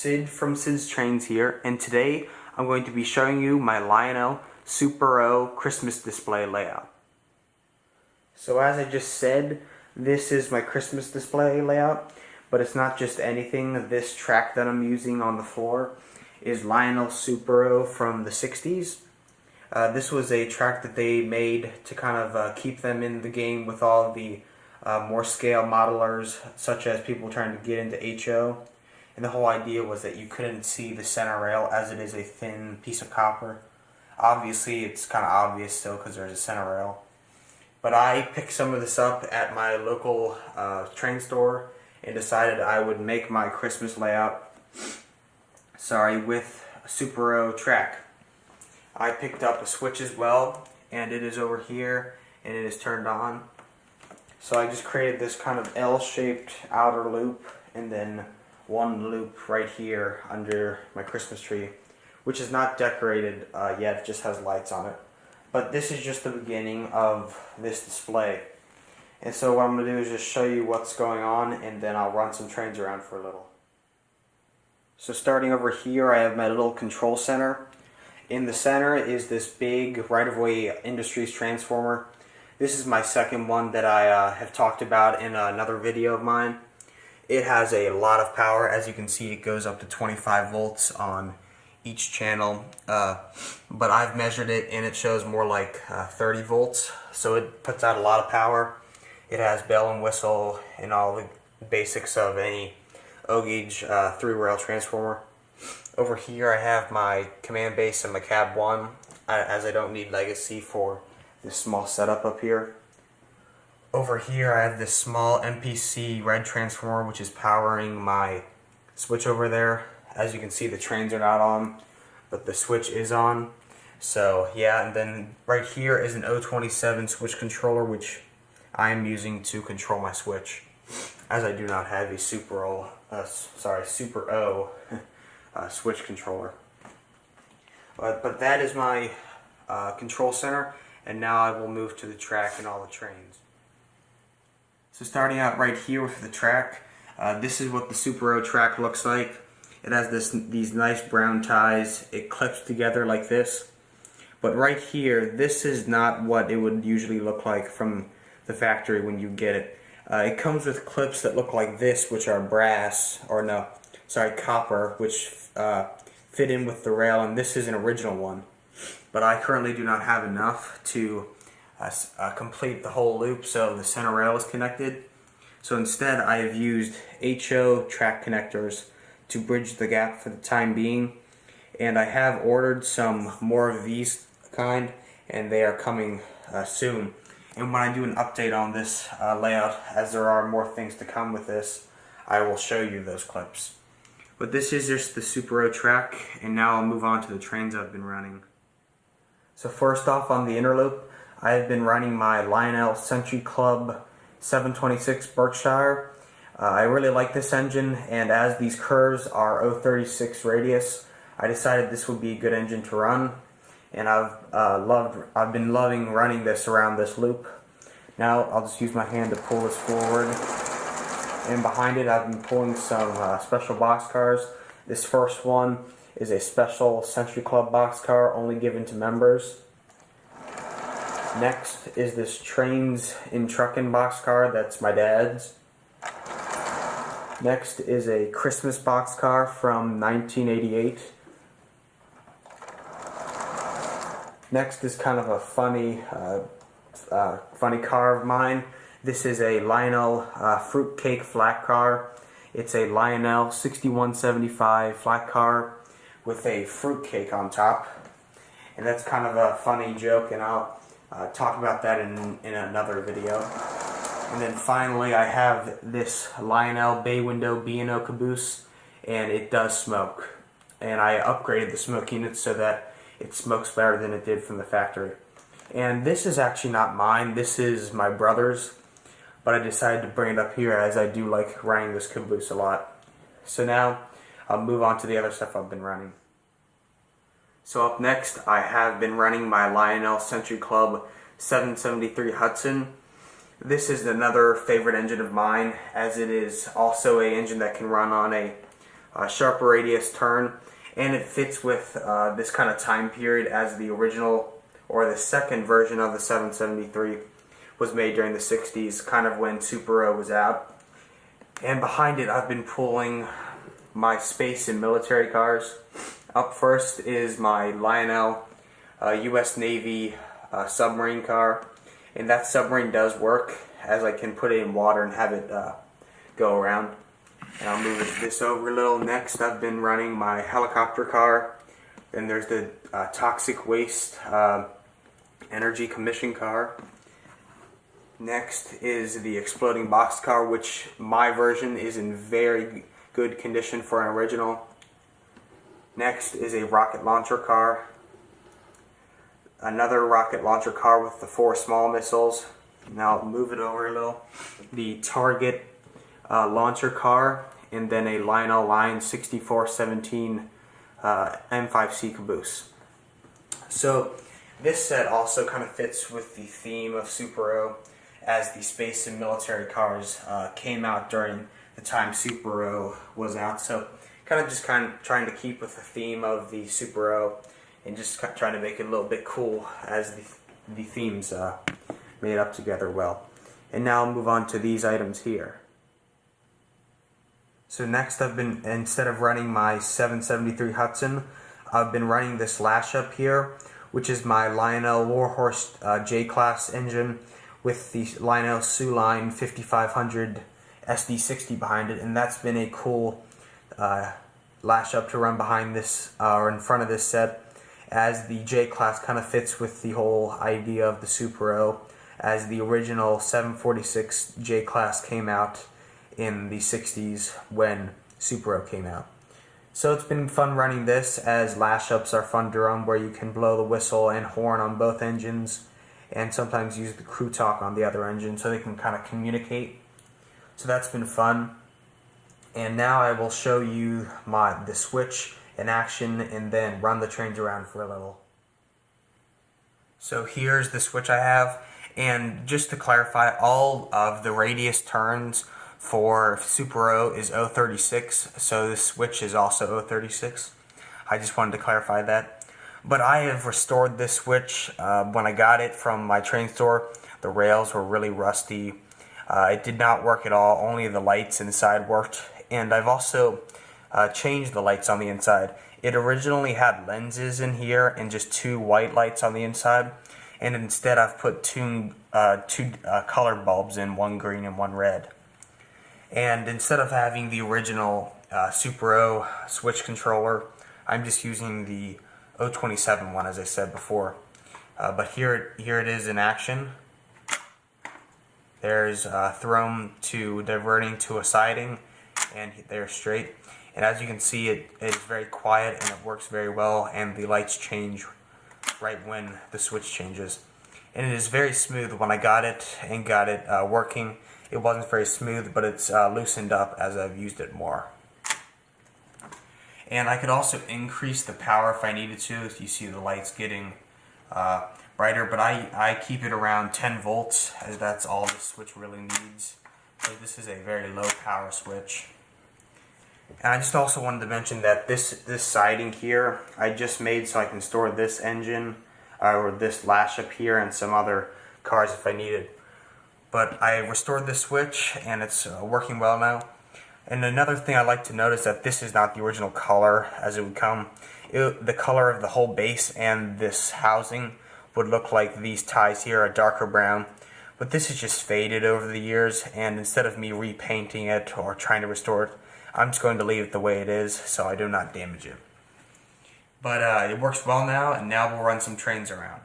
Sid from Sid's Trains here, and today I'm going to be showing you my Lionel Super O Christmas display layout. So as I just said, this is my Christmas display layout, but it's not just anything. This track that I'm using on the floor is Lionel Super O from the 60s. This was a track that they made to kind of keep them in the game with all the more scale modelers, such as people trying to get into HO. And the whole idea was that you couldn't see the center rail as it is a thin piece of copper. Obviously, it's kind of obvious still because there's a center rail. But I picked some of this up at my local train store and decided I would make my Christmas layout, with a Super O track. I picked up a switch as well, and it is over here, and it is turned on. So I just created this kind of L-shaped outer loop, and then one loop right here under my Christmas tree, which is not decorated yet, it just has lights on it. But this is just the beginning of this display. And so what I'm going to do is just show you what's going on, and then I'll run some trains around for a little. So starting over here, I have my little control center. In the center is this big right-of-way Industries transformer. This is my second one that I have talked about in another video of mine. It has a lot of power. As you can see, it goes up to 25 volts on each channel, but I've measured it and it shows more like 30 volts, so it puts out a lot of power. It has bell and whistle and all the basics of any O-gauge 3-rail transformer. Over here I have my command base and my cab 1, as I don't need legacy for this small setup up here. Over here I have this small MPC red transformer which is powering my switch over there. As you can see, the trains are not on, but the switch is on. So yeah, and then right here is an 027 switch controller which I am using to control my switch, as I do not have a Super O switch controller. But that is my control center, and now I will move to the track and all the trains. So starting out right here with the track, this is what the Super O track looks like. It has these nice brown ties. It clips together like this. But right here, this is not what it would usually look like from the factory when you get it. It comes with clips that look like this, which are copper, which fit in with the rail, and this is an original one. But I currently do not have enough to complete the whole loop, so the center rail is connected. So instead I have used HO track connectors to bridge the gap for the time being, and I have ordered some more of these kind, and they are coming soon. And when I do an update on this layout, as there are more things to come with this, I will show you those clips. But this is just the Super O track, and now I'll move on to the trains I've been running. So first off, on the inner loop, I have been running my Lionel Century Club 726 Berkshire. I really like this engine, and as these curves are 036 radius, I decided this would be a good engine to run, and I've been loving running this around this loop. Now I'll just use my hand to pull this forward, and behind it I've been pulling some special boxcars. This first one is a special Century Club boxcar only given to members. Next is this Trains in Truckin' boxcar, that's my dad's. Next is a Christmas boxcar from 1988. Next is kind of a funny car of mine. This is a Lionel Fruitcake flat car. It's a Lionel 6175 flat car with a fruitcake on top. And that's kind of a funny joke, and I'll talk about that in another video. And then finally I have this Lionel bay window B&O Caboose, and it does smoke. And I upgraded the smoke unit so that it smokes better than it did from the factory. And this is actually not mine, this is my brother's, but I decided to bring it up here as I do like running this Caboose a lot. So now I'll move on to the other stuff I've been running. So up next, I have been running my Lionel Century Club 773 Hudson. This is another favorite engine of mine, as it is also an engine that can run on a sharper radius turn, and it fits with this kind of time period as the original or the second version of the 773 was made during the 60s, kind of when Super-O was out. And behind it I've been pulling my space and military cars. Up first is my Lionel US Navy submarine car, and that submarine does work, as I can put it in water and have it go around. And I'll move this over a little. Next, I've been running my helicopter car. Then there's the toxic waste energy commission car. Next is the exploding box car, which my version is in very good condition for an original. Next is a rocket launcher car. Another rocket launcher car with the 4 small missiles. Now I'll move it over a little. The Target launcher car, and then a Lionel Line 6417 M5C Caboose. So this set also kind of fits with the theme of Super-O, as the space and military cars came out during the time Super-O was out. So kind of trying to keep with the theme of the Super-O and just trying to make it a little bit cool as the themes made up together well. And now I'll move on to these items here. So next, instead of running my 773 Hudson, I've been running this lash up here, which is my Lionel Warhorse J-Class engine with the Lionel Line 5500 SD60 behind it, and that's been a cool lash up to run behind this or in front of this set, as the J-Class kind of fits with the whole idea of the Super-O, as the original 746 J-Class came out in the 60s when Super-O came out. So it's been fun running this, as lash ups are fun to run, where you can blow the whistle and horn on both engines, and sometimes use the crew talk on the other engine so they can kind of communicate. So that's been fun. And now I will show you the switch in action and then run the trains around for a little. So here's the switch I have, and just to clarify, all of the radius turns for Super-O is 036, so this switch is also 036. I just wanted to clarify that. But I have restored this switch. When I got it from my train store, the rails were really rusty. It did not work at all, only the lights inside worked. And I've also changed the lights on the inside. It originally had lenses in here and just 2 white lights on the inside, and instead I've put two colored bulbs in, 1 green and 1 red. And instead of having the original Super-O switch controller, I'm just using the 027 one, as I said before. But here it is in action. There's thrown to diverting to a siding, and they're straight. And as you can see, it is very quiet and it works very well, and the lights change right when the switch changes. And it is very smooth. When I got it and got it working, it wasn't very smooth, but it's loosened up as I've used it more. And I could also increase the power if I needed to, if you see the lights getting brighter, but I keep it around 10 volts, as that's all the switch really needs. So this is a very low power switch. And I just also wanted to mention that this siding here, I just made so I can store this engine, or this lash up here, and some other cars if I needed. But I restored the switch, and it's working well now. And another thing I like to note is that this is not the original color as it would come. The color of the whole base and this housing would look like these ties here, a darker brown. But this is just faded over the years, and instead of me repainting it or trying to restore it, I'm just going to leave it the way it is so I do not damage it. But it works well now, and now we'll run some trains around.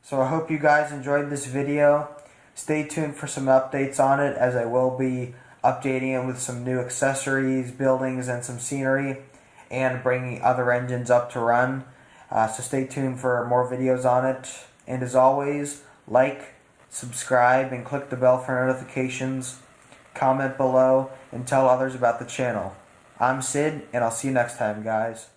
So I hope you guys enjoyed this video. Stay tuned for some updates on it, as I will be updating it with some new accessories, buildings, and some scenery, and bringing other engines up to run. So stay tuned for more videos on it. And as always, like, subscribe, and click the bell for notifications. Comment below and tell others about the channel. I'm Sid, and I'll see you next time, guys.